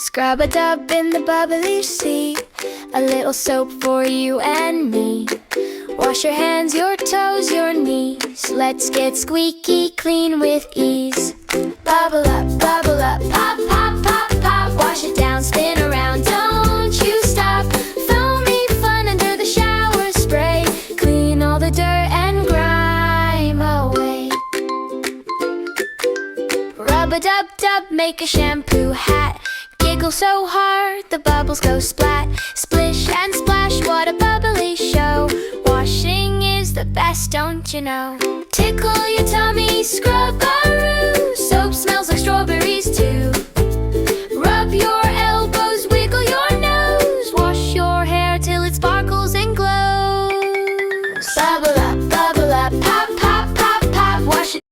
Scrub-a-dub in the bubbly sea, a little soap for you and me. Wash your hands, your toes, your knees. Let's get squeaky clean with ease. Bubble up, pop, pop, pop, pop. Wash it down, spin around, don't you stop. Foamy fun under the shower spray. Clean all the dirt and grime away. Rub-a-dub-dub, make a shampoo hat. Giggle so hard, the bubbles go splat. Splish and splash, what a bubbly show. Washing is the best, don't you know? Tickle your tummy